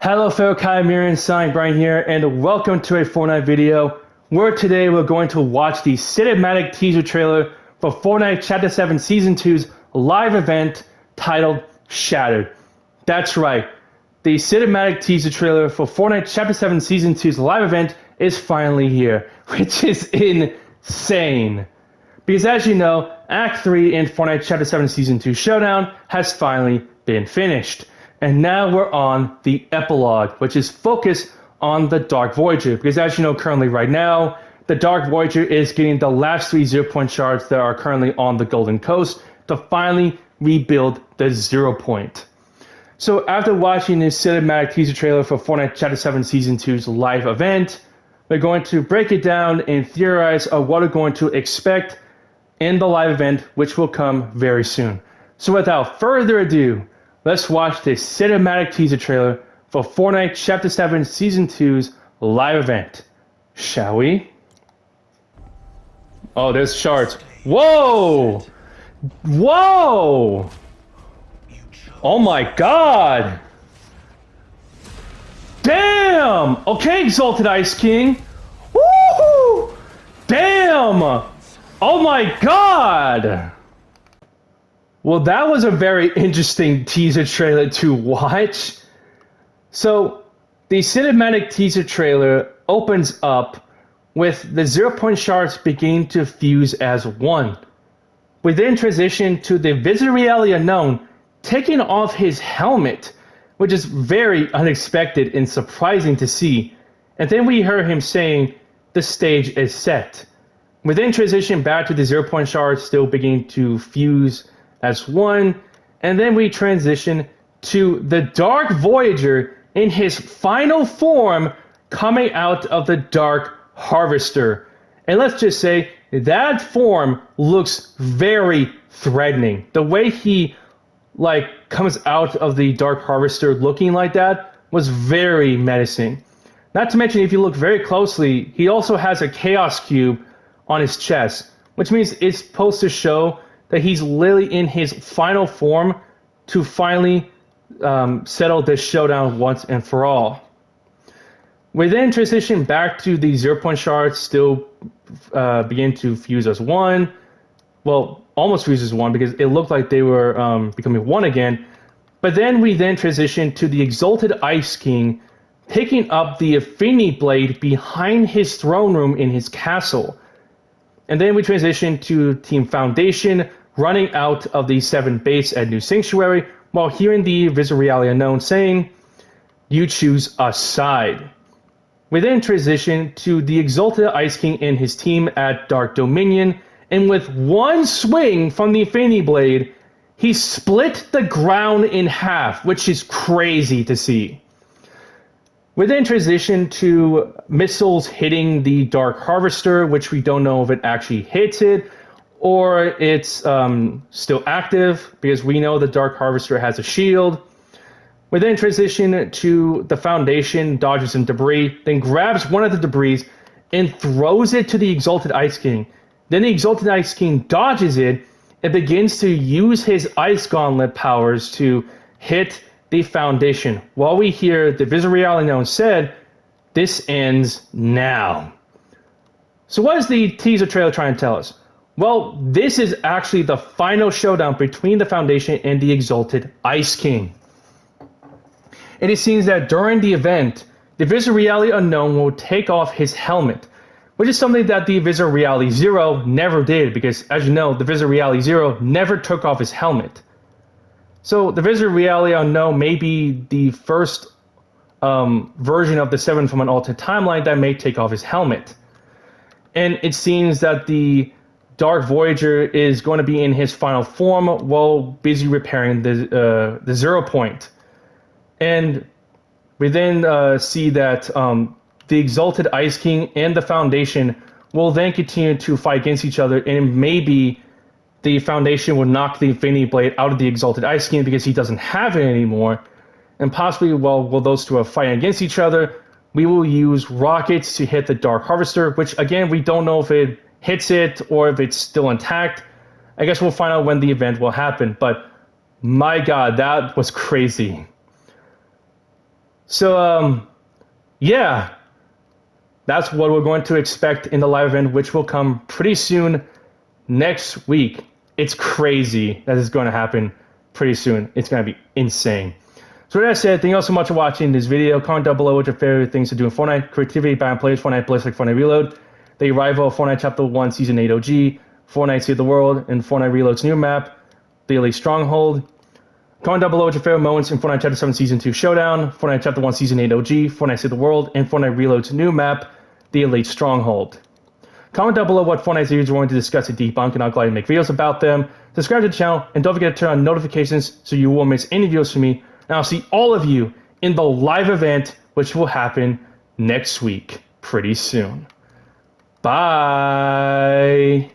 Hello fellow Chimerians, Sonic Brian here, and welcome to a Fortnite video, where today we're going to watch the cinematic teaser trailer for Fortnite Chapter 7 Season 2's live event titled Shattered. That's right, the cinematic teaser trailer for Fortnite Chapter 7 Season 2's live event is finally here, which is insane. Because as you know, Act 3 in Fortnite Chapter 7 Season 2 Showdown has finally been finished. And now we're on the epilogue, which is focused on the Dark Voyager. Because as you know currently right now, the Dark Voyager is getting the last 3 0-point shards that are currently on the Golden Coast to finally rebuild the 0 point. So after watching this cinematic teaser trailer for Fortnite Chapter 7 Season 2's live event, we're going to break it down and theorize on what we're going to expect in the live event, which will come very soon. So without further ado, let's watch this cinematic teaser trailer for Fortnite Chapter 7 Season 2's live event. Shall we? Oh, there's shards. Whoa! Whoa! Oh my god! Damn! Okay, Exalted Ice King! Woohoo! Damn! Oh my god! Well, that was a very interesting teaser trailer to watch. So, the cinematic teaser trailer opens up with the 0-point shards beginning to fuse as one. We then transition to the Visitor Reality Unknown taking off his helmet, which is very unexpected and surprising to see. And then we hear him saying, "The stage is set." We then transition back to the 0-point shards still beginning to fuse as one, and then we transition to the Dark Voyager in his final form coming out of the Dark Harvester. And let's just say that form looks very threatening. The way he comes out of the Dark Harvester looking like that was very menacing. Not to mention, if you look very closely, he also has a Chaos Cube on his chest, which means it's supposed to show that he's literally in his final form to finally settle this showdown once and for all. We then transition back to the 0-point shards, still begin to fuse as one. Well, almost fuse as one because it looked like they were becoming one again. But then we then transition to the Exalted Ice King picking up the Affinity Blade behind his throne room in his castle. And then we transition to Team Foundation running out of the 7 base at New Sanctuary while hearing the Visitor Reality Unknown saying, "You choose a side." We then transition to the Exalted Ice King and his team at Dark Dominion, and with one swing from the Affinity Blade, he split the ground in half, which is crazy to see. We then transition to missiles hitting the Dark Harvester, which we don't know if it actually hits it or it's still active, because we know the Dark Harvester has a shield. We then transition to the Foundation, dodges some debris, then grabs one of the debris and throws it to the Exalted Ice King. Then the Exalted Ice King dodges it and begins to use his Ice Gauntlet powers to hit the Foundation. While we hear the Visitor Reality Unknown said, "This ends now." So what is the teaser trailer trying to tell us? Well, this is actually the final showdown between the Foundation and the Exalted Ice King. And it seems that during the event, the Visitor Reality Unknown will take off his helmet, which is something that the Visitor Reality Zero never did, because as you know, the Visitor Reality Zero never took off his helmet. So the Visitor Reality Unknown may be the first version of the 7 from an alternate timeline that may take off his helmet. And it seems that the Dark Voyager is going to be in his final form while busy repairing the 0 point. And we then see that the Exalted Ice King and the Foundation will then continue to fight against each other, and maybe the Foundation will knock the Infinity Blade out of the Exalted Ice King because he doesn't have it anymore. And possibly while those two are fighting against each other, we will use rockets to hit the Dark Harvester, which again, we don't know if it hits it or if it's still intact. I guess we'll find out when the event will happen, but my god, that was crazy. So, yeah, that's what we're going to expect in the live event, which will come pretty soon next week. It's crazy that it's going to happen pretty soon. It's going to be insane. So with that said, thank you all so much for watching this video. Comment down below what your favorite things to do in Fortnite. Creativity, bad players, Fortnite Bliss, like Fortnite Reload. The arrival of Fortnite Chapter 1 Season 8 OG. Fortnite Save the World, and Fortnite Reload's new map, the Elite Stronghold. Comment down below what your favorite moments in Fortnite Chapter 7 Season 2 Showdown, Fortnite Chapter 1 Season 8 OG, Fortnite Save the World, and Fortnite Reload's new map, the Elite Stronghold. Comment down below what Fortnite series we're going to discuss and debunk, and I'll gladly make videos about them. Subscribe to the channel, and don't forget to turn on notifications so you won't miss any videos from me. And I'll see all of you in the live event, which will happen next week, pretty soon. Bye!